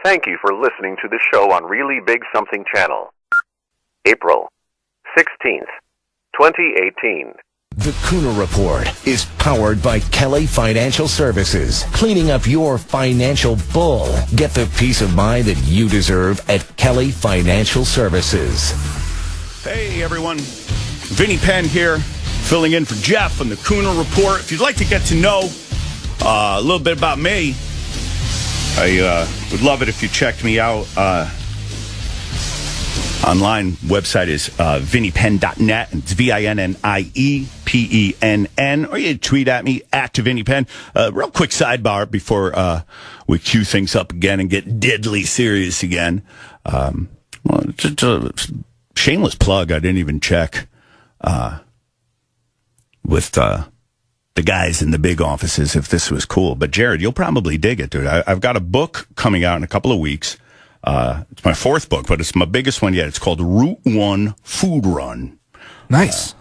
Thank you for listening to the show on Really Big Something Channel. April 16th, 2018. The Kuhner Report is powered by Kelly Financial Services. Cleaning up your financial bull. Get the peace of mind that you deserve at Kelly Financial Services. Hey, everyone. Vinnie Penn here, filling in for Jeff on the Kuhner Report. If you'd like to get to know a little bit about me, I would love it if you checked me out. Online website is vinniepenn.net. It's VINNIEPENN. Or you tweet at me at Vinnie Penn. Real quick sidebar before we cue things up again and get deadly serious again. Just a shameless plug. I didn't even check with the guys in the big offices if this was cool. But Jared, you'll probably dig it, dude. I've got a book coming out in a couple of weeks. It's my fourth book, but it's my biggest one yet. It's called Route 1 Food Run. Nice.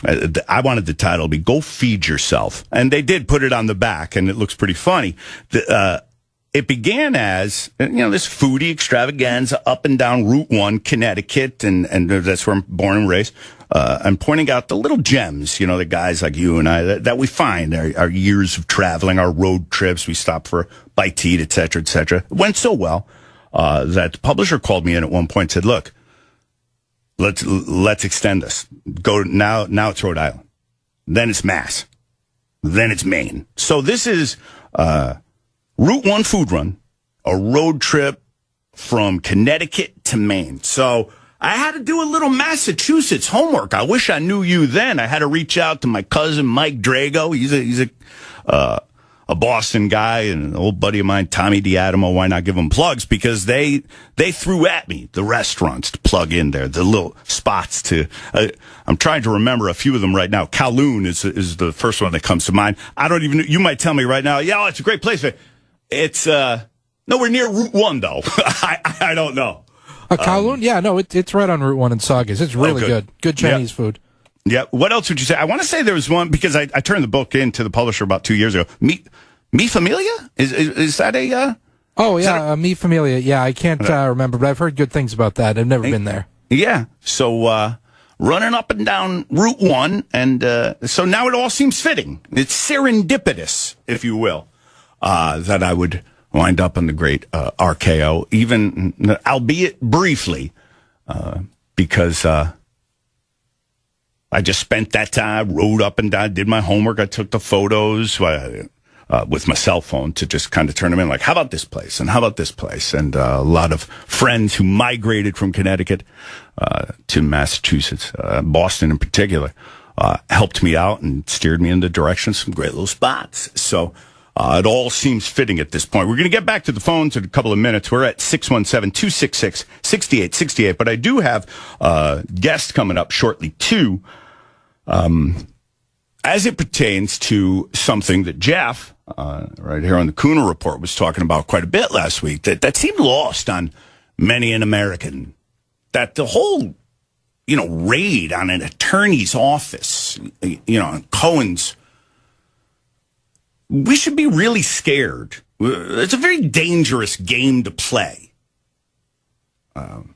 I wanted the title to be Go Feed Yourself. And they did put it on the back, and it looks pretty funny. It began as, this foodie extravaganza up and down Route 1, Connecticut, and that's where I'm born and raised. I'm pointing out the little gems, the guys like you and I, that we find, our years of traveling, our road trips. We stop for a bite to eat, et cetera, et cetera. It went so well that the publisher called me in at one point and said, look, let's extend this. Go now it's Rhode Island. Then it's Mass. Then it's Maine. So this is Route 1 Food Run, a road trip from Connecticut to Maine. So I had to do a little Massachusetts homework. I wish I knew you then. I had to reach out to my cousin Mike Drago. He's a Boston guy, and an old buddy of mine, Tommy D'Adamo. Why not give them plugs? Because they threw at me the restaurants to plug in there, the little spots to. I'm trying to remember a few of them right now. Kowloon is the first one that comes to mind. I don't even. You might tell me right now. Yeah, it's a great place. It's nowhere near Route 1 though. I don't know. Kowloon? Yeah, no, it's right on Route 1 in Saugus. It's really good. Good Chinese food. Yeah. What else would you say? I want to say there was one, because I turned the book in to the publisher about 2 years ago. Mi Familia? Is that a... Oh, yeah, Mi Familia. Yeah, I can't remember, but I've heard good things about that. I've never been there. Yeah. So, running up and down Route 1, and so now it all seems fitting. It's serendipitous, if you will, that I would wind up on the great RKO, even, albeit briefly, because... I just spent that time, rode up and down, did my homework. I took the photos with my cell phone to just kind of turn them in. Like, how about this place? And how about this place? And a lot of friends who migrated from Connecticut to Massachusetts, Boston in particular, helped me out and steered me in the direction of some great little spots. So it all seems fitting at this point. We're going to get back to the phones in a couple of minutes. We're at 617-266-6868. But I do have a guest coming up shortly, too, as it pertains to something that Jeff, right here on the Kuhner Report, was talking about quite a bit last week, that seemed lost on many an American. That the whole, raid on an attorney's office, Cohen's, we should be really scared. It's a very dangerous game to play. And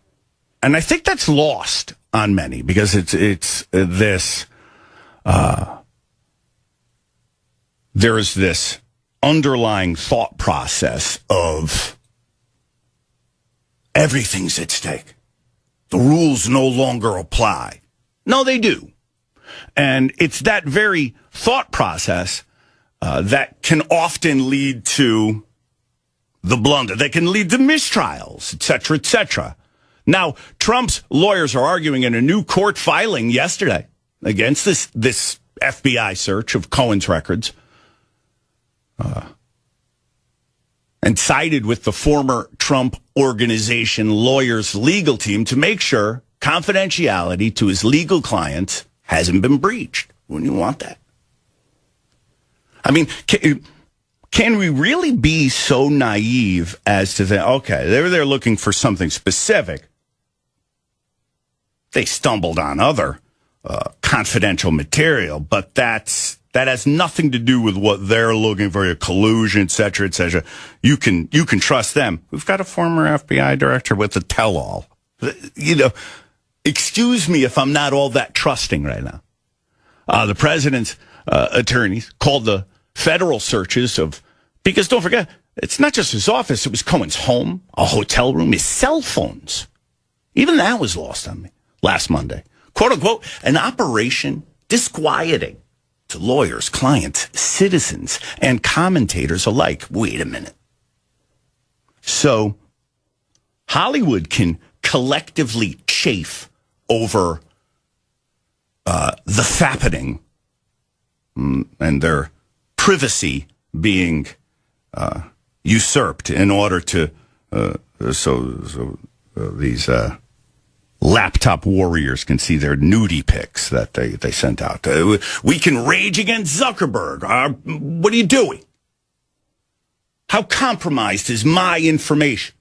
I think that's lost on many, because it's this, there is this underlying thought process of everything's at stake. The rules no longer apply. No, they do. And it's that very thought process that can often lead to the blunder, that can lead to mistrials, et cetera, et cetera. Now, Trump's lawyers are arguing in a new court filing yesterday against this FBI search of Cohen's records, and sided with the former Trump Organization lawyers' legal team to make sure confidentiality to his legal clients hasn't been breached. Wouldn't you want that? I mean, can we really be so naive as to think, okay, they're looking for something specific. They stumbled on other confidential material, but that's That has nothing to do with what they're looking for, your collusion, et cetera, et cetera. You can trust them. We've got a former FBI director with a tell-all. Excuse me if I'm not all that trusting right now. The president's attorneys called the federal searches because don't forget, it's not just his office. It was Cohen's home, a hotel room, his cell phones. Even that was lost on me last Monday. Quote unquote, an operation disquieting to lawyers, clients, citizens, and commentators alike. Wait a minute. So Hollywood can collectively chafe over the fappening and their privacy being usurped in order to these laptop warriors can see their nudie pics that they sent out. We can rage against Zuckerberg. What are you doing? How compromised is my information?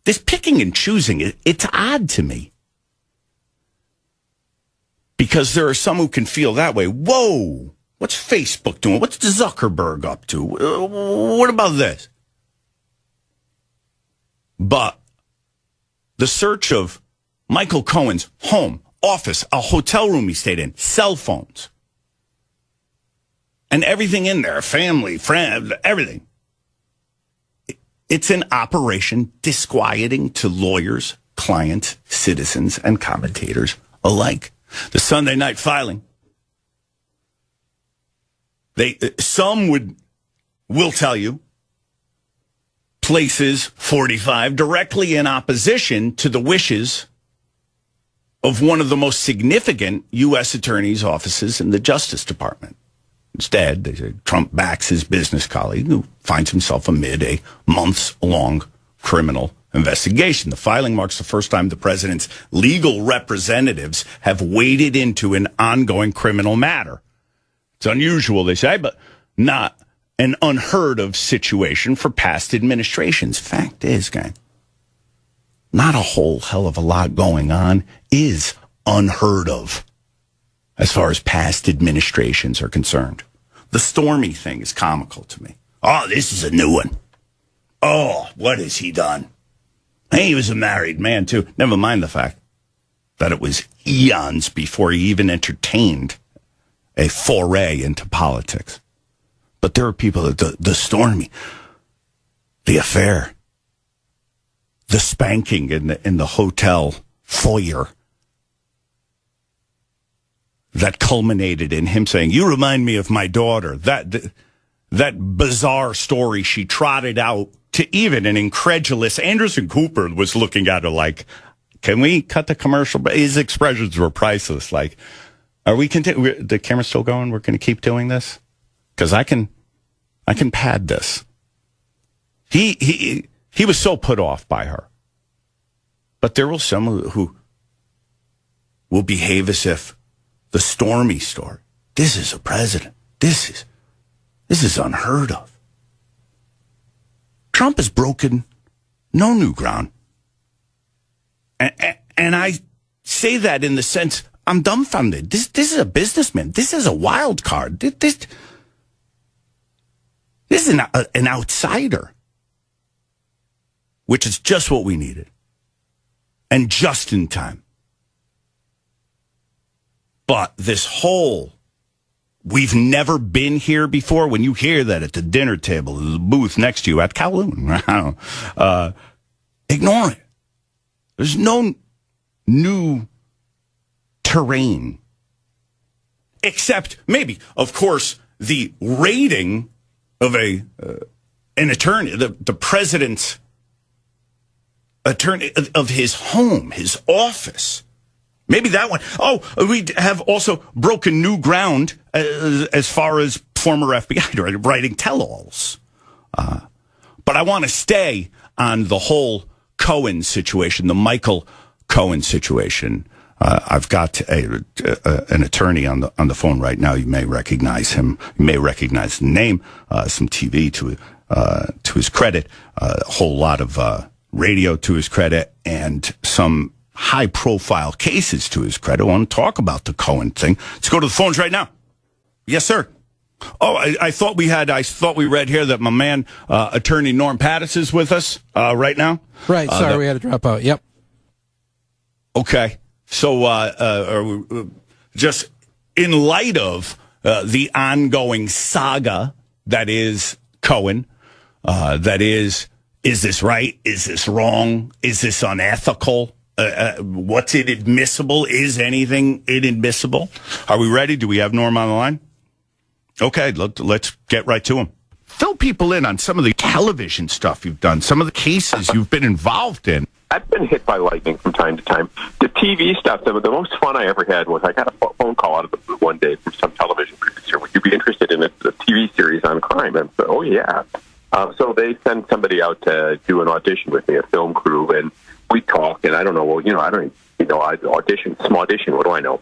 This picking and choosing, it's odd to me. Because there are some who can feel that way. Whoa, what's Facebook doing? What's Zuckerberg up to? What about this? But the search of Michael Cohen's home, office, a hotel room he stayed in, cell phones, and everything in there, family, friends, everything. It's an operation disquieting to lawyers, clients, citizens, and commentators alike. The Sunday night filing. Some will tell you, places 45 directly in opposition to the wishes of one of the most significant U.S. attorney's offices in the Justice Department. Instead, they say Trump backs his business colleague who finds himself amid a months-long criminal investigation. The filing marks the first time the president's legal representatives have waded into an ongoing criminal matter. It's unusual, they say, but not an unheard of situation for past administrations. Fact is, gang, not a whole hell of a lot going on is unheard of as far as past administrations are concerned. The Stormy thing is comical to me. Oh, this is a new one. Oh, what has he done? Hey, he was a married man, too. Never mind the fact that it was eons before he even entertained a foray into politics. But there are people that the Stormy, the affair, the spanking in the hotel foyer that culminated in him saying, "You remind me of my daughter." That bizarre story she trotted out to even an incredulous Anderson Cooper was looking at her like, "Can we cut the commercial?" But his expressions were priceless. Like, "Are we the camera's still going? We're going to keep doing this because I can pad this." He was so put off by her, but there will some who will behave as if the Stormy story. This is a president. This is unheard of. Trump has broken no new ground. And I say that in the sense, I'm dumbfounded. This is a businessman. This is a wild card. This is an outsider, which is just what we needed. And just in time. But this whole, we've never been here before, when you hear that at the dinner table, the booth next to you at Kowloon, ignore it. There's no new terrain. Except maybe, of course, the raiding of an attorney, the president's attorney, of his home, his office. Maybe that one. Oh, we have also broken new ground as far as former FBI writing tell-alls. But I want to stay on the whole Cohen situation, the Michael Cohen situation. I've got an attorney on the phone right now. You may recognize him. You may recognize the name. Some TV to his credit. A whole lot of radio to his credit, and some high-profile cases to his credit. I want to talk about the Cohen thing. Let's go to the phones right now. Yes, sir. Oh, I thought we read here that my man, attorney Norm Pattis is with us right now. Right. Sorry, we had to drop out. Yep. Okay. So, just in light of the ongoing saga that is Cohen, that is this right? Is this wrong? Is this unethical? What's inadmissible? Is anything inadmissible? Are we ready? Do we have Norm on the line? Okay, let's get right to him. Fill people in on some of the television stuff you've done, some of the cases you've been involved in. I've been hit by lightning from time to time. The TV stuff, the most fun I ever had was I got a phone call out of the blue one day from some television producer. Would you be interested in a TV series on crime? And I said, oh, yeah. So they send somebody out to do an audition with me, a film crew, and we talk, and I don't know, I audition, some audition, what do I know?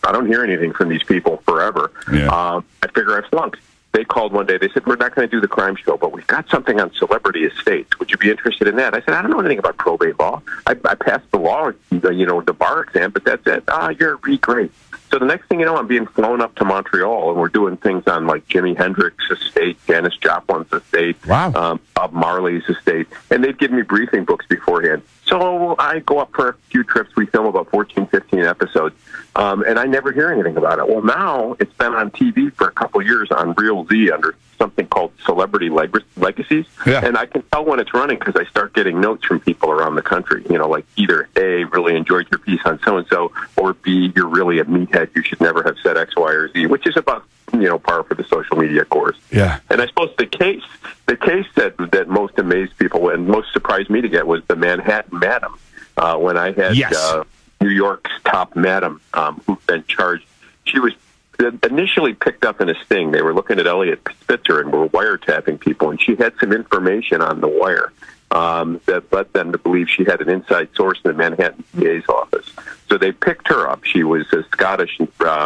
I don't hear anything from these people forever. Yeah. I figure I've flunked. They called one day. They said, we're not going to do the crime show, but we've got something on celebrity estates. Would you be interested in that? I said, I don't know anything about probate law. I passed the law, the bar exam, but that's it. You're really great. So the next thing you know, I'm being flown up to Montreal, and we're doing things on, like, Jimi Hendrix's estate, Janis Joplin's estate, wow. Bob Marley's estate, and they'd give me briefing books beforehand. So I go up for a few trips. We film about 14, 15 episodes, and I never hear anything about it. Well, now it's been on TV for a couple years on Real Z under something called Celebrity Legacies, yeah. And I can tell when it's running because I start getting notes from people around the country, like either A, really enjoyed your piece on so-and-so, or B, you're really a meathead, you should never have said X, Y, or Z, which is about, par for the social media course. Yeah. And I suppose the case that most amazed people and most surprised me to get was the Manhattan Madam, when I had New York's top madam who'd been charged. She was initially picked up in a sting. They were looking at Elliot Spitzer and were wiretapping people, and she had some information on the wire that led them to believe she had an inside source in the Manhattan DA's office. So they picked her up. She was a Scottish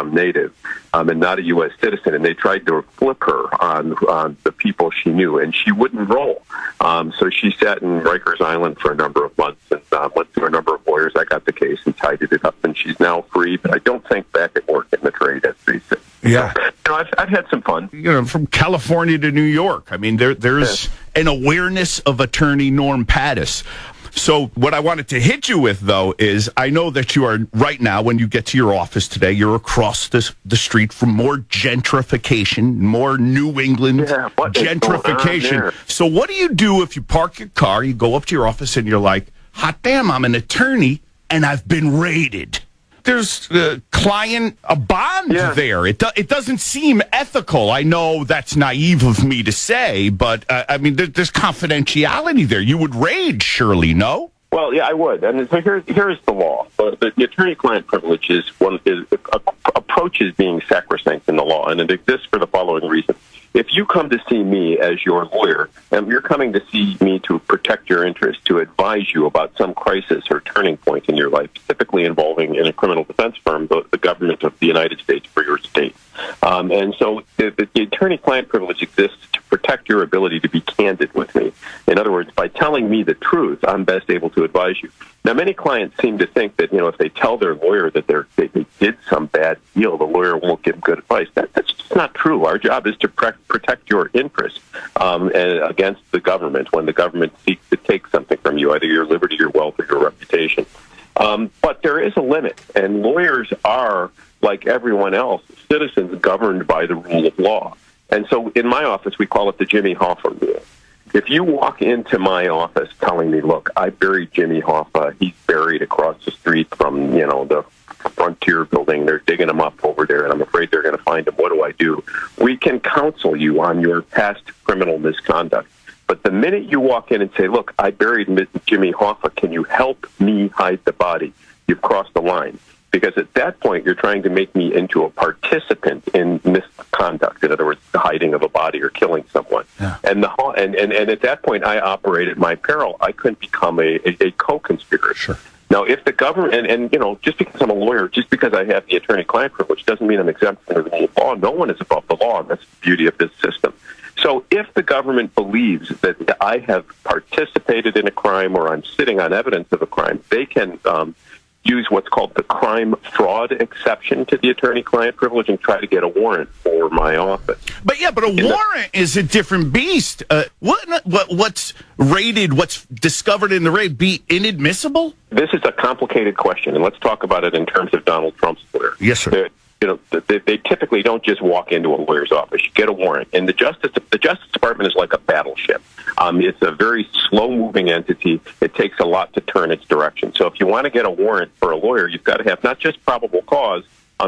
native and not a U.S. citizen, and they tried to flip her on the people she knew, and she wouldn't roll. So she sat in Rikers Island for a number of months and went through a number of lawyers. I got the case and tidied it up, and she's now free, but I don't think back at work in the trade as they say. Yeah. So, I've had some fun. From California to New York. I mean, there's an awareness of attorney Norm Pattis. So what I wanted to hit you with, though, is I know that you are right now, when you get to your office today, you're across the street from more gentrification, more New England gentrification. So what do you do if you park your car, you go up to your office, and you're like, hot damn, I'm an attorney, and I've been raided? There's a bond there. It doesn't seem ethical. I know that's naive of me to say, but I mean, there's confidentiality there. You would raid, surely, no? Well, yeah, I would. And so here's the law. The attorney-client privilege approaches being sacrosanct in the law, and it exists for the following reason. If you come to see me as your lawyer, and you're coming to see me to protect your interests, to advise you about some crisis or turning point in your life, typically involving in a criminal defense firm, the government of the United States for your state. And so the attorney-client privilege exists to protect your ability to be candid with me. In other words, by telling me the truth, I'm best able to advise you. Now, many clients seem to think that, if they tell their lawyer that they did some bad deal, the lawyer won't give good advice. That's just not true. Our job is to protect your interests against the government when the government seeks to take something from you, either your liberty, your wealth, or your reputation. But there is a limit, and lawyers are, like everyone else, citizens governed by the rule of law. And so in my office, we call it the Jimmy Hoffa rule. If you walk into my office telling me, look, I buried Jimmy Hoffa, he's buried across the street from, the Frontier building, they're digging him up over there, and I'm afraid they're going to find him, what do I do? We can counsel you on your past criminal misconduct. But the minute you walk in and say, look, I buried Jimmy Hoffa, can you help me hide the body? You've crossed the line. Because at that point, you're trying to make me into a participant in misconduct. In other words, the hiding of a body or killing someone. Yeah. And at that point, I operate at my peril. I couldn't become a co-conspirator. Sure. Now, if the government, and just because I'm a lawyer, just because I have the attorney-client privilege, doesn't mean I'm exempt from the rule of law. No one is above the law, and that's the beauty of this system. So if the government believes that I have participated in a crime or I'm sitting on evidence of a crime, they can use what's called the crime fraud exception to the attorney-client privilege and try to get a warrant for my office. But a warrant is a different beast. What's rated, what's discovered in the raid, be inadmissible? This is a complicated question, and let's talk about it in terms of Donald Trump's lawyer. Yes, sir. They typically don't just walk into a lawyer's office. You get a warrant, and the Justice Department is like a battleship. It's a very slow-moving entity. It takes a lot to turn its direction. So if you want to get a warrant for a lawyer, you've got to have not just probable cause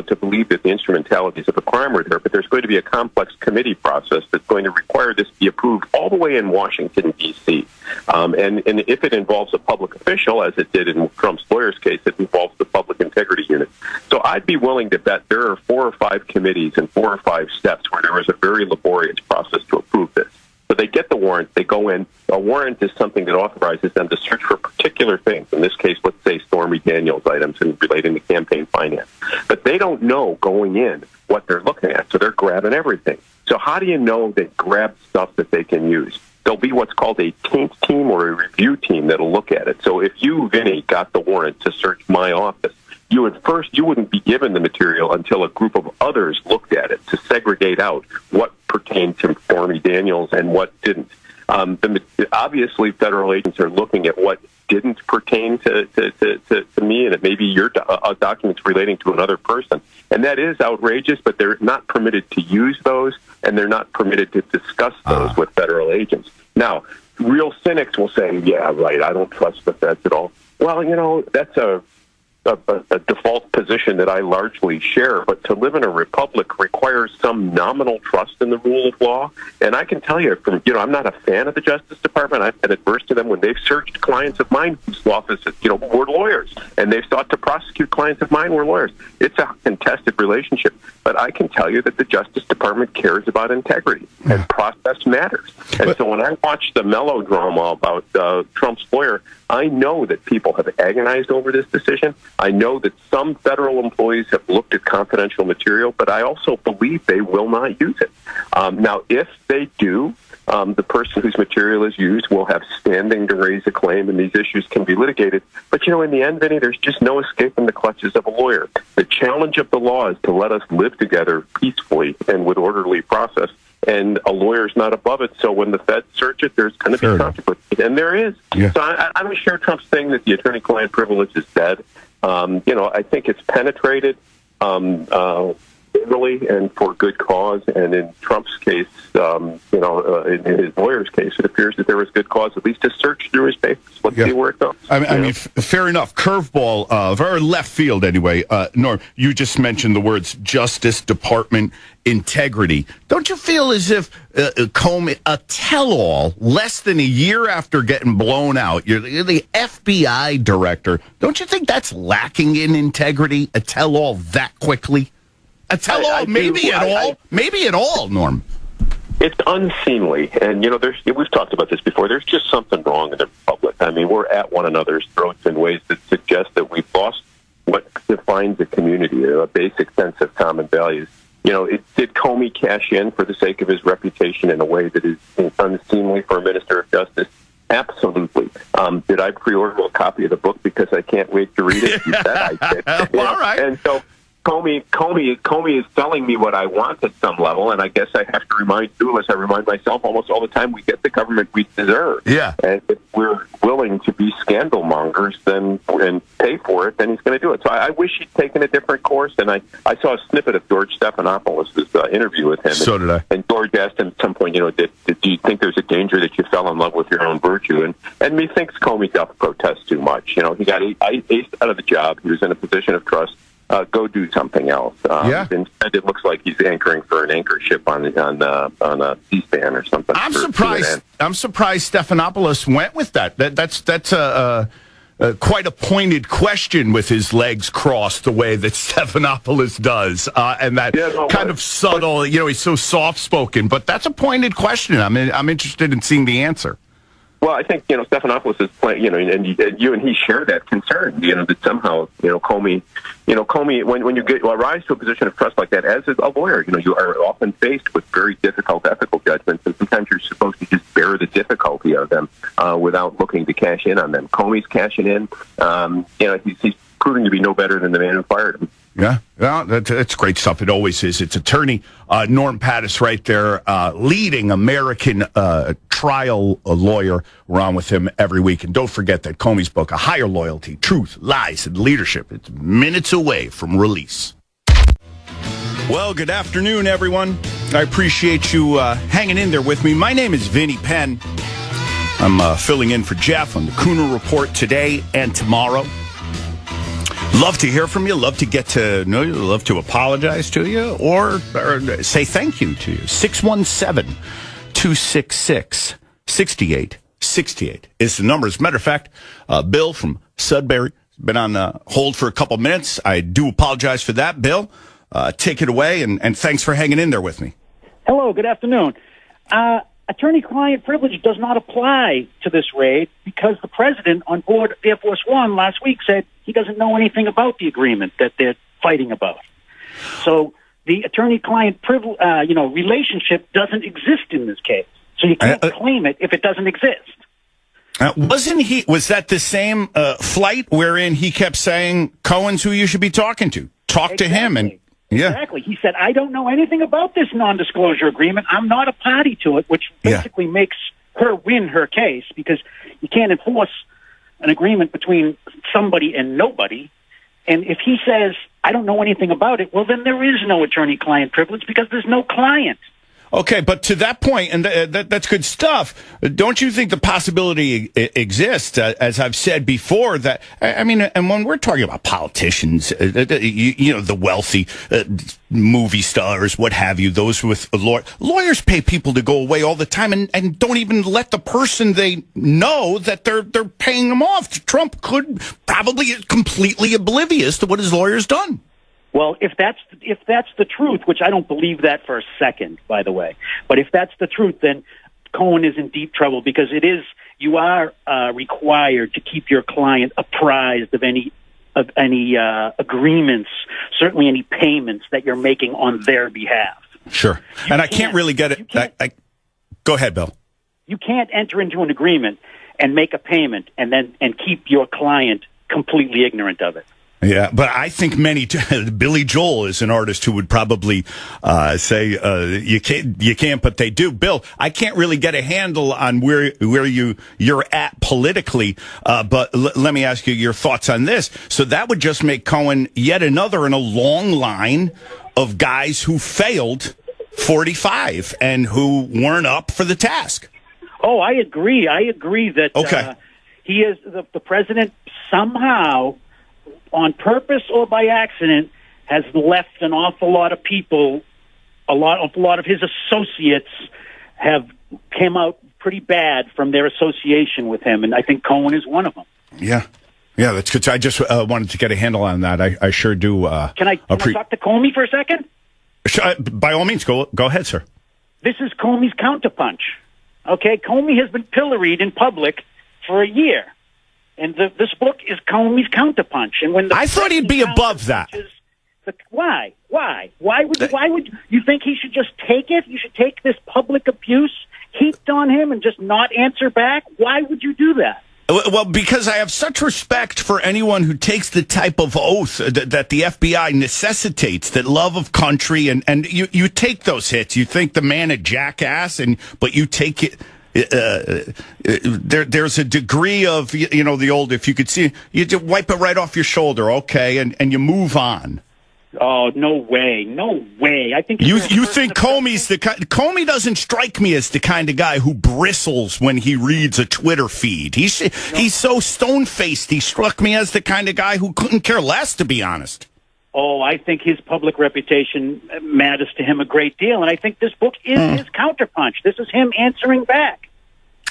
to believe that the instrumentalities of a crime are there, but there's going to be a complex committee process that's going to require this to be approved all the way in Washington, D.C. And if it involves a public official, as it did in Trump's lawyer's case, it involves the Public Integrity Unit. So I'd be willing to bet there are 4 or 5 committees and 4 or 5 steps where there is a very laborious process to approve this. So they get the warrant, they go in. A warrant is something that authorizes them to search for particular things. In this case, let's say Stormy Daniels items and relating to campaign finance. But they don't know going in what they're looking at, so they're grabbing everything. So how do you know they grab stuff that they can use? There'll be what's called a taint team or a review team that'll look at it. So if you, Vinnie, got the warrant to search my office, you wouldn't be given the material until a group of others looked at it to segregate out what pertained to Stormy Daniels and what didn't. Obviously, federal agents are looking at what didn't pertain to me, and it may be your documents relating to another person. And that is outrageous, but they're not permitted to use those, and they're not permitted to discuss those with federal agents. Now, real cynics will say, yeah, right, I don't trust the feds at all. Well, that's a default position that I largely share, but to live in a republic requires some nominal trust in the rule of law. And I can tell you, I'm not a fan of the Justice Department. I've been adverse to them when they've searched clients of mine whose offices, were lawyers, and they've sought to prosecute clients of mine who were lawyers. It's a contested relationship, but I can tell you that the Justice Department cares about integrity, and process matters. And so when I watch the melodrama about Trump's lawyer, I know that people have agonized over this decision. I know that some federal employees have looked at confidential material, but I also believe they will not use it. Now, if they do, the person whose material is used will have standing to raise a claim, and these issues can be litigated. But, in the end, Vinnie, there's just no escaping the clutches of a lawyer. The challenge of the law is to let us live together peacefully and with orderly process. And a lawyer's not above it, so when the feds search it, there's going to be controversy. And there is. Yeah. So I don't share Trump's thing that the attorney-client privilege is dead. I think it's penetrated legally and for good cause. And in Trump's case, in his lawyer's case, it appears that there was good cause at least to search through his papers. Let's see where it goes. I mean, fair enough. Curveball, very left field anyway. Norm, you just mentioned the words Justice Department integrity. Don't you feel as if Comey, a tell-all, less than a year after getting blown out, you're the FBI director, don't you think that's lacking in integrity, a tell-all that quickly? A tell-all, maybe at all, Norm. It's unseemly, and we've talked about this before. There's just something wrong in the republic. I mean, we're at one another's throats in ways that suggest that we've lost what defines a community, a basic sense of common values. Did Comey cash in for the sake of his reputation in a way that is unseemly for a minister of justice? Absolutely. Did I pre-order a copy of the book because I can't wait to read it? You bet I did. All right. And so Comey is telling me what I want at some level, and I guess I have to remind myself almost all the time, we get the government we deserve. Yeah. And if we're willing to be scandal mongers and pay for it, then he's going to do it. So I wish he'd taken a different course, and I saw a snippet of George Stephanopoulos' interview with him. So did I. And George asked him at some point, do you think there's a danger that you fell in love with your own virtue? And methinks Comey self-protests too much. He got aced out of the job. He was in a position of trust. Go do something else. Instead, it looks like he's anchoring for an anchor ship on a C-SPAN or something. I'm surprised Stephanopoulos went with that. That's a quite a pointed question with his legs crossed the way that Stephanopoulos does, and that kind of subtle. He's so soft-spoken, but that's a pointed question. I'm interested in seeing the answer. Well, I think Stephanopoulos is playing, and you and he share that concern, that somehow, Comey, when you rise to a position of trust like that, as a lawyer, you are often faced with very difficult ethical judgments, and sometimes you're supposed to just bear the difficulty of them without looking to cash in on them. Comey's cashing in. He's proving to be no better than the man who fired him. Yeah, that's great stuff. It always is. It's attorney Norm Pattis right there, leading American trial lawyer. We're on with him every week. And don't forget that Comey's book, A Higher Loyalty, Truth, Lies, and Leadership. It's minutes away from release. Well, good afternoon, everyone. I appreciate you hanging in there with me. My name is Vinnie Penn. I'm filling in for Jeff on the Kuhner Report today and tomorrow. Love to hear from you. Love to get to know you. Love to apologize to you or say thank you to you. 617-266-6868 is the number. As a matter of fact, Bill from Sudbury has been on hold for a couple minutes. I do apologize for that, Bill. Take it away, and thanks for hanging in there with me. Hello, good afternoon. Attorney-client privilege does not apply to this raid because the president on board Air Force One last week said he doesn't know anything about the agreement that they're fighting about. So the attorney-client relationship doesn't exist in this case. So you can't claim it if it doesn't exist. Was that the same flight wherein he kept saying, Cohen's who you should be talking to? Talk to him. And yeah. Exactly. He said, I don't know anything about this non-disclosure agreement. I'm not a party to it, which basically makes her win her case because you can't enforce an agreement between somebody and nobody. And if he says, I don't know anything about it, well, then there is no attorney-client privilege because there's no client. Okay, but to that point, and that's good stuff, don't you think the possibility exists, as I've said before, that, I mean, and when we're talking about politicians, the wealthy movie stars, what have you, those with lawyers pay people to go away all the time and don't even let the person they know that they're paying them off. Trump could probably be completely oblivious to what his lawyer's done. Well, if that's the truth, which I don't believe that for a second, by the way, but if that's the truth, then Cohen is in deep trouble because you are required to keep your client apprised of any agreements, certainly any payments that you're making on their behalf. Sure, and I can't really get it. Go ahead, Bill. You can't enter into an agreement and make a payment and keep your client completely ignorant of it. Yeah, but I think Billy Joel is an artist who would probably say you can't, but they do. Bill, I can't really get a handle on where you're at politically, but let me ask you your thoughts on this. So that would just make Cohen yet another in a long line of guys who failed 45 and who weren't up for the task. Oh, I agree. I agree that he is the president somehow, on purpose or by accident, has left an awful lot of people, a lot of his associates have came out pretty bad from their association with him, and I think Cohen is one of them. Yeah, that's good. I just wanted to get a handle on that. I sure do. Can I talk to Comey for a second? By all means, go ahead, sir. This is Comey's counterpunch. Okay, Comey has been pilloried in public for a year. And this book is Comey's counterpunch. And when I thought he'd be above that. Why? Why would you think he should just take it? You should take this public abuse heaped on him and just not answer back? Why would you do that? Well, because I have such respect for anyone who takes the type of oath that the FBI necessitates, that love of country, and you take those hits. You think the man a jackass, but you take it. There's a degree of, the old, if you could see, you just wipe it right off your shoulder, okay, and you move on. Oh, no way. I think you think Comey's the kind. Comey doesn't strike me as the kind of guy who bristles when he reads a Twitter feed. He's so stone-faced. He struck me as the kind of guy who couldn't care less, to be honest. Oh, I think his public reputation matters to him a great deal, and I think this book is his counterpunch. This is him answering back.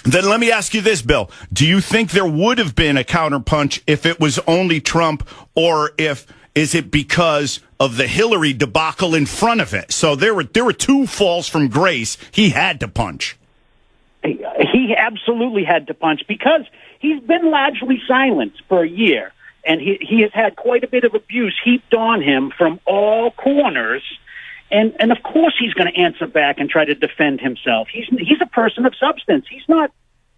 Then let me ask you this, Bill. Do you think there would have been a counterpunch if it was only Trump, or is it because of the Hillary debacle in front of it? So there were two falls from grace. He had to punch. He absolutely had to punch because he's been largely silent for a year. And he has had quite a bit of abuse heaped on him from all corners. And of course he's going to answer back and try to defend himself. He's a person of substance.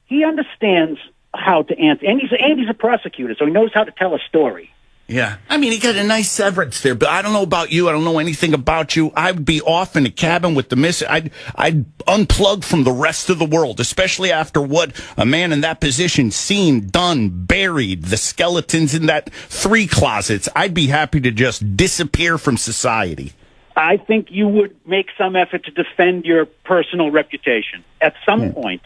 He understands how to answer. And he's a prosecutor, so he knows how to tell a story. Yeah. I mean, he got a nice severance there, but I don't know about you. I don't know anything about you. I'd be off in a cabin with the missus. I'd unplug from the rest of the world, especially after what a man in that position seen, done, buried, the skeletons in that 3 closets. I'd be happy to just disappear from society. I think you would make some effort to defend your personal reputation at some point.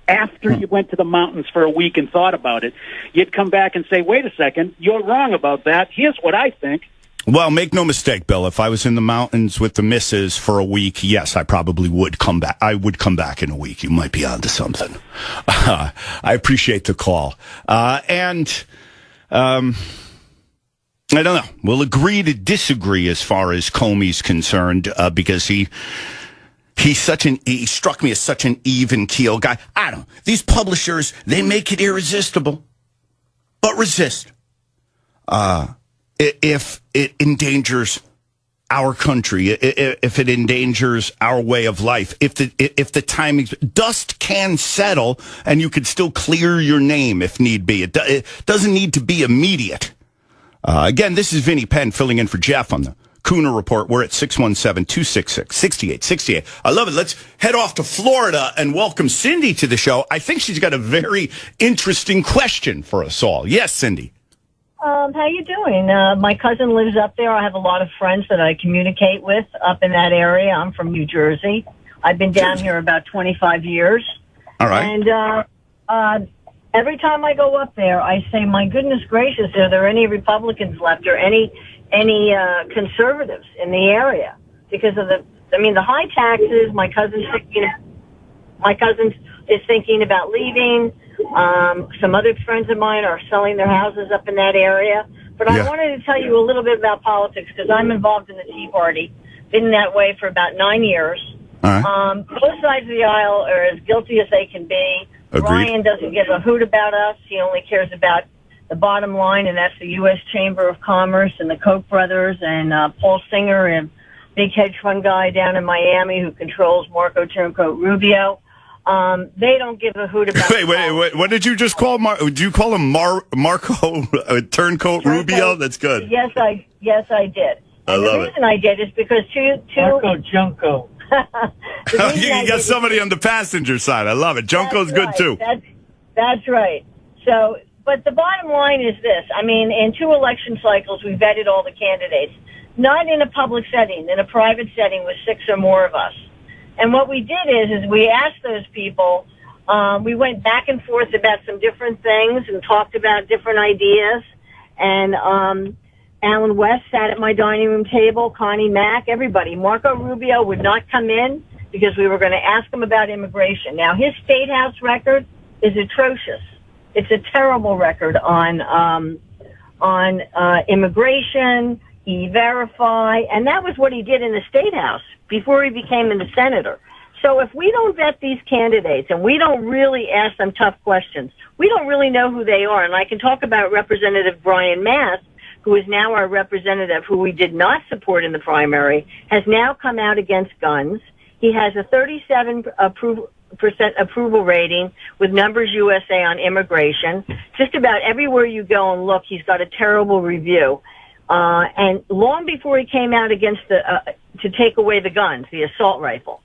After you went to the mountains for a week and thought about it, you'd come back and say, wait a second, you're wrong about that. Here's what I think. Well, make no mistake, Bill. If I was in the mountains with the missus for a week, yes, I probably would come back. I would come back in a week. You might be onto something. I appreciate the call. I don't know. We'll agree to disagree as far as Comey's concerned, because he struck me as such an even keel guy. I don't know. These publishers, they make it irresistible. But resist. If it endangers our country, if it endangers our way of life, if the timing, dust can settle and you could still clear your name if need be. It doesn't need to be immediate. Again, this is Vinnie Penn filling in for Jeff on the Kuhner Report. We're at 617-266-6868. I love it. Let's head off to Florida and welcome Cindy to the show. I think she's got a very interesting question for us all. Yes, Cindy. How you doing? My cousin lives up there. I have a lot of friends that I communicate with up in that area. I'm from New Jersey. I've been down here about 25 years. All right. And every time I go up there, I say, my goodness gracious, are there any Republicans left or any conservatives in the area? Because of the high taxes. My cousin is thinking about leaving. Some other friends of mine are selling their houses up in that area. But I wanted to tell you a little bit about politics because I'm involved in the Tea Party. Been that way for about 9 years. Both sides of the aisle are as guilty as they can be. Agreed. Ryan doesn't give a hoot about us. He only cares about the bottom line, and that's the U.S. Chamber of Commerce and the Koch brothers and Paul Singer and big hedge fund guy down in Miami who controls Marco Turncoat Rubio. They don't give a hoot about. Wait! What did you just call? Did you call him Marco Turncoat Rubio? That's good. Yes, I did. I love it. The reason I did is because Marco Junco. You got somebody on the passenger side. I love it. Junco's good too. That's right. So, but the bottom line is this. I mean, in 2 election cycles, we vetted all the candidates. Not in a public setting, in a private setting with 6 or more of us. And what we did is we asked those people, we went back and forth about some different things and talked about different ideas. And Alan West sat at my dining room table, Connie Mack, everybody. Marco Rubio would not come in because we were going to ask him about immigration. Now, his State House record is atrocious. It's a terrible record on immigration, E-Verify, and that was what he did in the State House before he became a senator. So if we don't vet these candidates and we don't really ask them tough questions, we don't really know who they are. And I can talk about Representative Brian Mast, who is now our representative, who we did not support in the primary, has now come out against guns. He has a 37% approval rating with Numbers USA on immigration. Just about everywhere you go and look, he's got a terrible review. And long before he came out against to take away the guns, the assault rifle.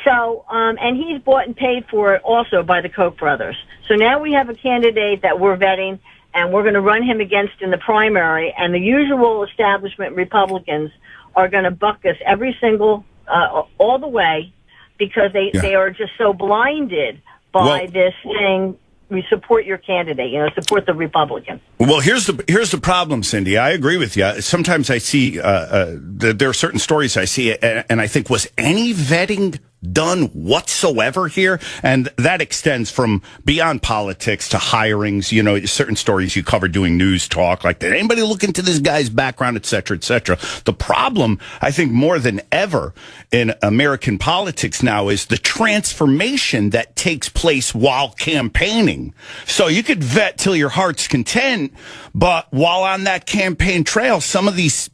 So, and he's bought and paid for it also by the Koch brothers. So now we have a candidate that we're vetting, and we're going to run him against in the primary, and the usual establishment Republicans are going to buck us every single, all the way, because they are just so blinded by this thing. We support your candidate, support the Republican. Well, here's the problem, Cindy. I agree with you. Sometimes I see there are certain stories I see, and I think, was any vetting done whatsoever here? And that extends from beyond politics to hirings. Certain stories you cover doing news talk, like, did anybody look into this guy's background, et cetera, et cetera. The problem, I think, more than ever in American politics now is the transformation that takes place while campaigning. So you could vet till your heart's content, but while on that campaign trail, some of these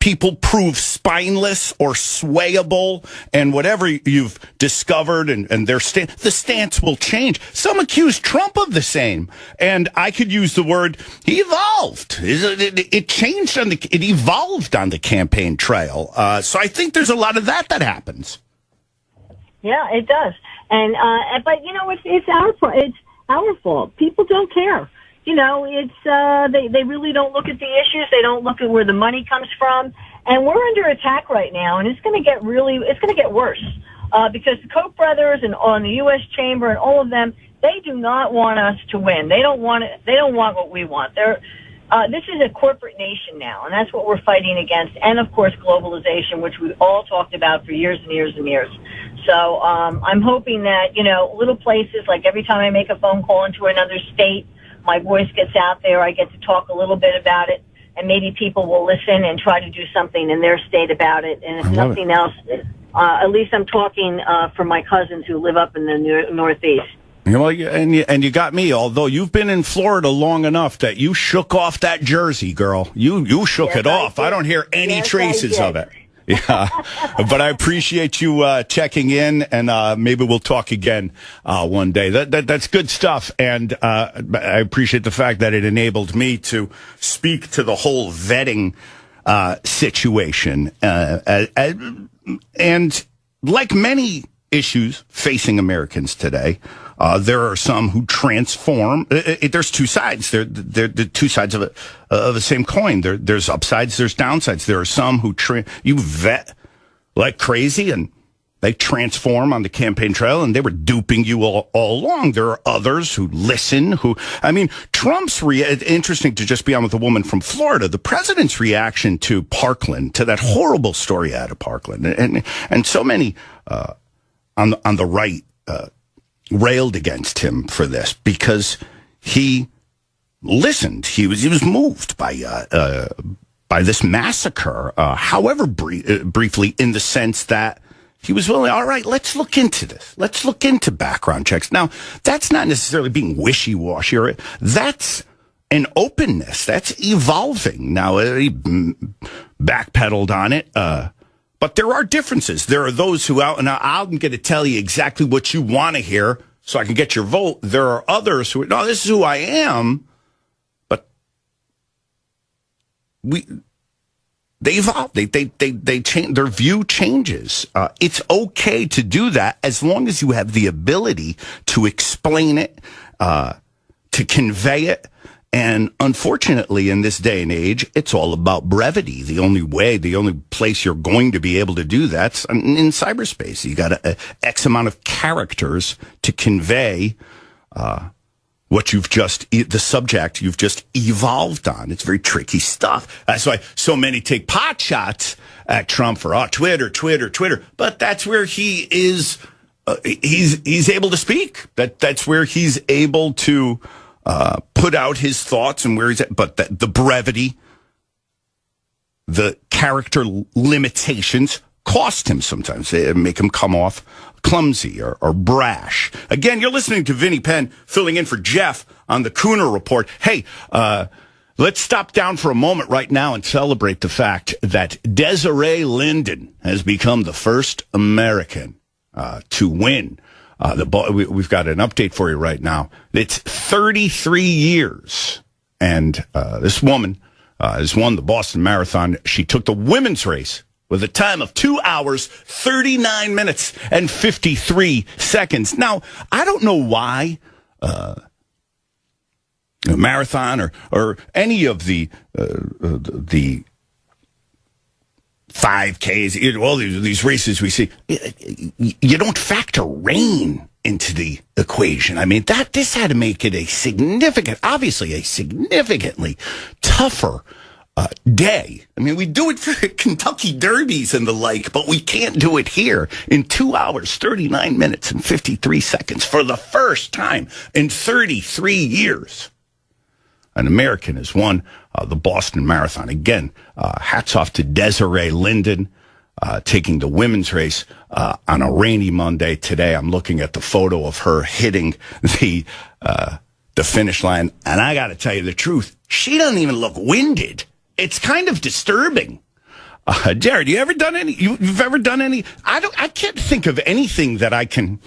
people prove spineless or swayable, and whatever you've discovered and the stance will change. Some accuse Trump of the same, and I could use the word he evolved. It changed it evolved on the campaign trail. So I think there's a lot of that happens. Yeah, it does. And but it's our fault. It's our fault. People don't care. It's they really don't look at the issues. They don't look at where the money comes from. And we're under attack right now, and it's going to get worse because the Koch brothers and on the U.S. Chamber and all of them, they do not want us to win. They don't want it. They don't want what we want. This is a corporate nation now, and that's what we're fighting against. And of course, globalization, which we've all talked about for years and years and years. So I'm hoping that little places, like every time I make a phone call into another state, my voice gets out there. I get to talk a little bit about it, and maybe people will listen and try to do something in their state about it. And if nothing else, at least I'm talking for my cousins who live up in the Northeast. Well, and you got me. Although you've been in Florida long enough that you shook off that jersey, girl. You shook it off. I don't hear any traces of it. Yeah, but I appreciate you checking in, and maybe we'll talk again one day. That's good stuff, and I appreciate the fact that it enabled me to speak to the whole vetting situation. And like many issues facing Americans today, there are some who transform. There's two sides. They're the two sides of the same coin. There's upsides. There's downsides. There are some who you vet like crazy, and they transform on the campaign trail, and they were duping you all along. There are others who listen. Trump's interesting to just be on with a woman from Florida. The president's reaction to Parkland, to that horrible story out of Parkland, and so many on the right. Railed against him for this because he listened. He was moved by this massacre, however briefly, in the sense that he was willing. All right, let's look into this. Let's look into background checks. Now, that's not necessarily being wishy-washy. That's an openness. That's evolving. Now, he backpedaled on it. But there are differences. There are those who and I'm going to tell you exactly what you want to hear so I can get your vote. There are others who, no, this is who I am. But they evolve. They change. Their view changes. It's okay to do that as long as you have the ability to explain it, to convey it. And unfortunately, in this day and age, it's all about brevity. The only place you're going to be able to do that's in cyberspace. You got X amount of characters to convey what the subject you've just evolved on. It's very tricky stuff. That's why so many take pot shots at Trump for Twitter. But that's where he is. He's able to speak. That's where he's able to. Put out his thoughts and where he's at, but the brevity, the character limitations cost him sometimes. They make him come off clumsy or brash. Again, you're listening to Vinnie Penn filling in for Jeff on the Kuhner Report. Hey, let's stop down for a moment right now and celebrate the fact that Desiree Linden has become the first American to win. We've got an update for you right now. It's 33 years, and this woman has won the Boston Marathon. She took the women's race with a time of 2 hours, 39 minutes, and 53 seconds. Now, I don't know why a marathon or any of the 5Ks, all these races we see, you don't factor rain into the equation. I mean, this had to make it obviously a significantly tougher day. I mean, we do it for Kentucky Derbies and the like, but we can't do it here in 2 hours, 39 minutes, and 53 seconds for the first time in 33 years. An American has won the Boston Marathon. Again, hats off to Desiree Linden taking the women's race on a rainy Monday. Today, I'm looking at the photo of her hitting the finish line, and I got to tell you the truth, she doesn't even look winded. It's kind of disturbing. Jared, you ever done any? You've ever done any? I can't think of anything that I can.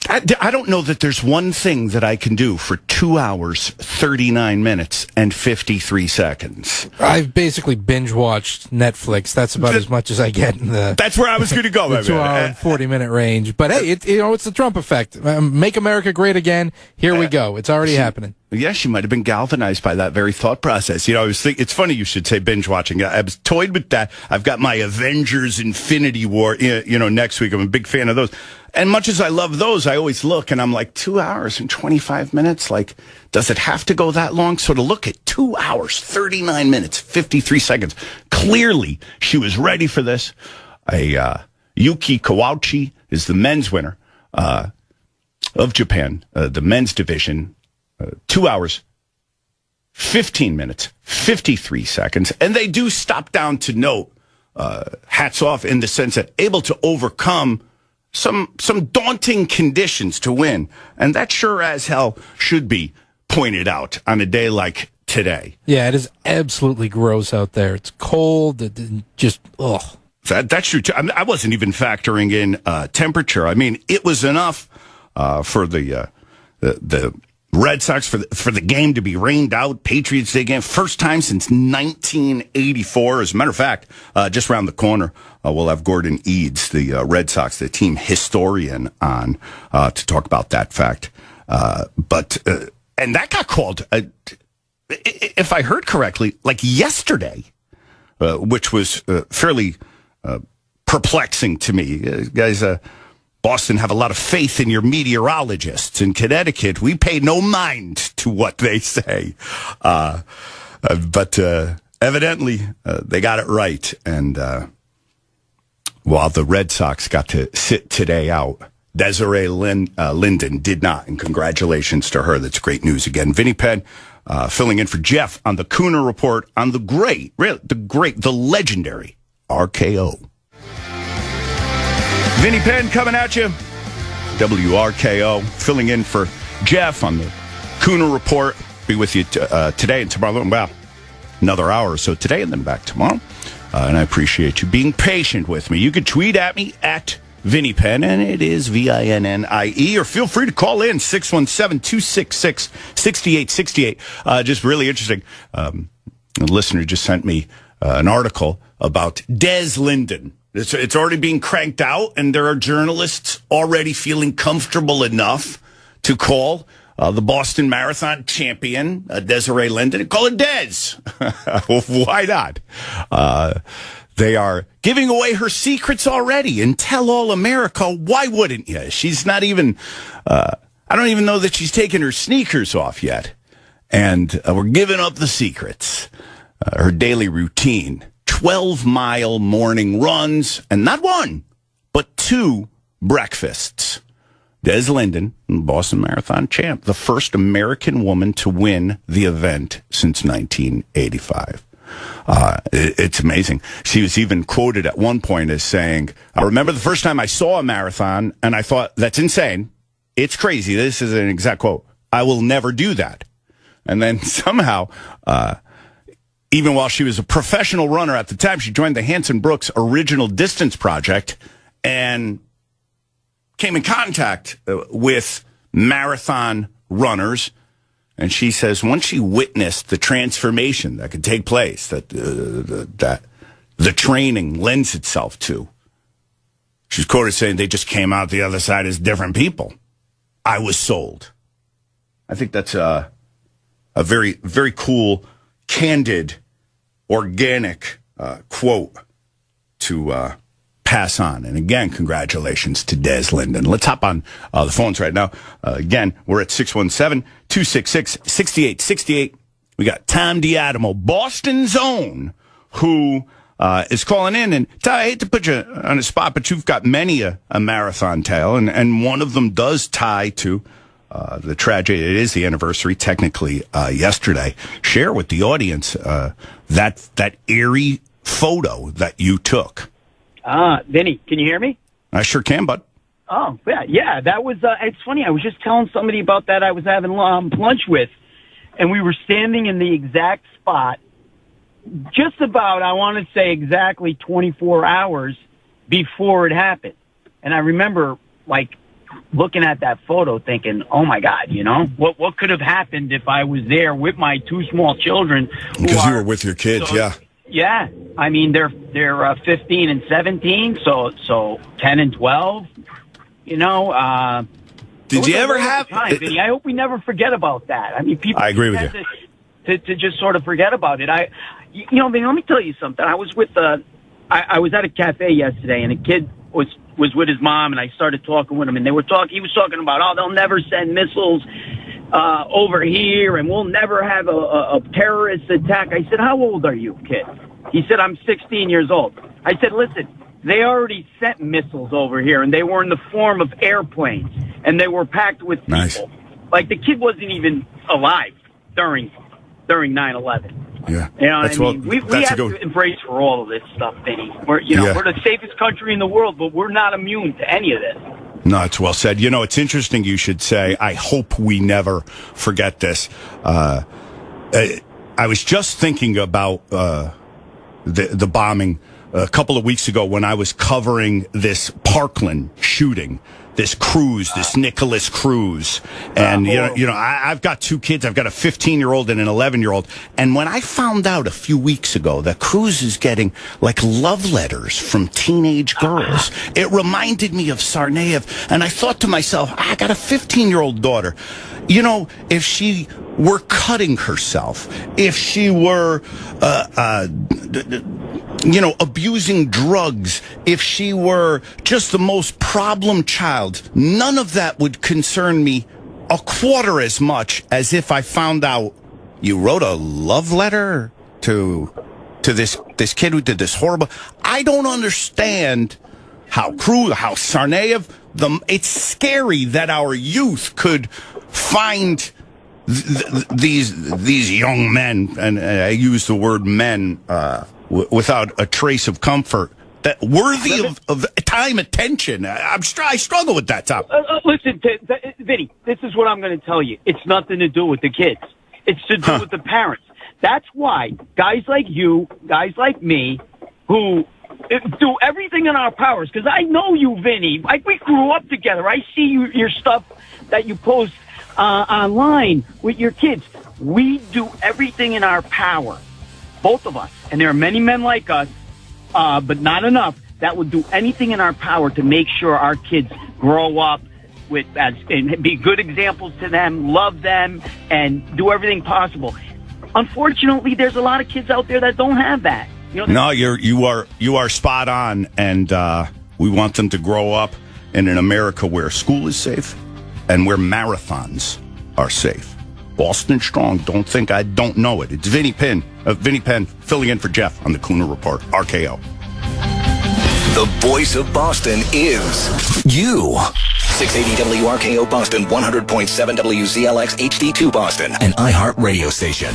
I don't know that there's one thing that I can do for 2 hours, 39 minutes, and 53 seconds. I've basically binge-watched Netflix. That's about as much as I get in the... That's where I was going to go. the 2-hour and 40-minute range. But hey, it's the Trump effect. Make America great again. Here we go. It's already happening. Yeah, she might have been galvanized by that very thought process. I was thinking, it's funny you should say binge watching. I was toyed with that. I've got my Avengers Infinity War, next week. I'm a big fan of those. And much as I love those, I always look and I'm like, 2 hours and 25 minutes? Like, does it have to go that long? So to look at 2 hours, 39 minutes, 53 seconds, clearly she was ready for this. Yuki Kawauchi is the men's winner of Japan, the men's division. 2 hours, 15 minutes, 53 seconds. And they do stop down to note, hats off in the sense that able to overcome some daunting conditions to win. And that sure as hell should be pointed out on a day like today. Yeah, it is absolutely gross out there. It's cold. Just, ugh. That's true, too. I wasn't even factoring in temperature. I mean, it was enough for the Red Sox for the game to be rained out. Patriots Day game, first time since 1984. As a matter of fact, just around the corner, we'll have Gordon Eads, the Red Sox, the team historian, on to talk about that fact. But and that got called, if I heard correctly, like yesterday, which was fairly perplexing to me. Guys, Boston have a lot of faith in your meteorologists. In Connecticut, we pay no mind to what they say. But evidently, they got it right. And while the Red Sox got to sit today out, Desiree Linden did not. And congratulations to her. That's great news again. Vinnie Penn filling in for Jeff on the Kuhner Report on the legendary RKO. Vinnie Penn coming at you. WRKO, filling in for Jeff on the Kuhner Report. Be with you today and tomorrow. Well, another hour or so today and then back tomorrow. And I appreciate you being patient with me. You can tweet at me at Vinnie Penn, and it is VINNIE, or feel free to call in 617-266-6868. Just really interesting. A listener just sent me an article about Des Linden. It's already being cranked out, and there are journalists already feeling comfortable enough to call the Boston Marathon champion, Desiree Linden, and call her Des. Why not? They are giving away her secrets already, and tell all America, why wouldn't you? She's not even, I don't even know that she's taken her sneakers off yet. And we're giving up the secrets. Her daily routine. 12-mile morning runs, and not one, but 2 breakfasts. Des Linden, Boston Marathon champ, the first American woman to win the event since 1985. It's amazing. She was even quoted at one point as saying, I remember the first time I saw a marathon, and I thought, that's insane. It's crazy. This is an exact quote. I will never do that. And then somehow... even while she was a professional runner at the time, she joined the Hanson Brooks Original Distance Project and came in contact with marathon runners. And she says once she witnessed the transformation that could take place, that the training lends itself to, she's quoted saying, they just came out the other side as different people. I was sold. I think that's a very, very cool, candid, organic quote to pass on. And again, congratulations to Des Linden. Let's hop on the phones right now. Again, we're at 617-266-6868. We got Tom D'Adamo, Boston's own, who is calling in. And Ty, I hate to put you on a spot, but you've got many a marathon tale, and one of them does tie to the tragedy. It is the anniversary, technically, yesterday. Share with the audience that eerie photo that you took. Vinny, can you hear me? I sure can, bud. Oh, yeah, that was, it's funny. I was just telling somebody about that I was having lunch with, and we were standing in the exact spot just about, I want to say exactly 24 hours before it happened. And I remember, like, looking at that photo thinking, oh, my God, you know, what could have happened if I was there with my two small children? Because you were with your kids, yeah. Yeah. I mean, they're 15 and 17, so 10 and 12, you know. Did you ever have... time, Vinnie. I hope we never forget about that. I mean, people... I agree with you. To just sort of forget about it. You know, Vinnie, let me tell you something. I was with I was at a cafe yesterday, and a kid was with his mom, and I started talking with him, and he was talking about, oh, they'll never send missiles over here, and we'll never have a terrorist attack. I said, how old are you, kid? He said, I'm 16 years old. I said, listen, they already sent missiles over here, and they were in the form of airplanes, and they were packed with people. Nice. Like, the kid wasn't even alive during 9/11. Yeah. You know what I mean? We have to embrace for all of this stuff, Vinnie. We're the safest country in the world, but we're not immune to any of this. No, it's well said. You know, it's interesting you should say, I hope we never forget this. I was just thinking about the bombing a couple of weeks ago when I was covering this Parkland shooting. This Nicholas Cruz. And, you know, I've got two kids. I've got a 15-year-old and an 11-year-old. And when I found out a few weeks ago that Cruz is getting, like, love letters from teenage girls, it reminded me of Tsarnaev. And I thought to myself, I got a 15-year-old daughter. You know, if she were cutting herself, if she were, abusing drugs, if she were just the most problem child, none of that would concern me a quarter as much as if I found out you wrote a love letter to this kid who did this horrible. I don't understand how Tsarnaev, it's scary that our youth could find these young men, and I use the word men without a trace of comfort, that worthy of time, attention. I struggle with that topic. Listen, Vinnie, this is what I'm going to tell you. It's nothing to do with the kids. It's to do with the parents. That's why guys like you, guys like me, who do everything in our powers, because I know you, Vinnie. Like, we grew up together. I see your stuff that you post online with your kids. We do everything in our power, both of us. And there are many men like us, but not enough, that would do anything in our power to make sure our kids grow up and be good examples to them, love them, and do everything possible. Unfortunately, there's a lot of kids out there that don't have that. You know, no, you are spot on, and we want them to grow up in an America where school is safe and where marathons are safe. Boston strong. Don't think I don't know it. It's Vinnie Penn filling in for Jeff on the Kuhner Report. RKO. The voice of Boston is you. 680 WRKO Boston, 100.7 WZLX HD2 Boston, an iHeart radio station.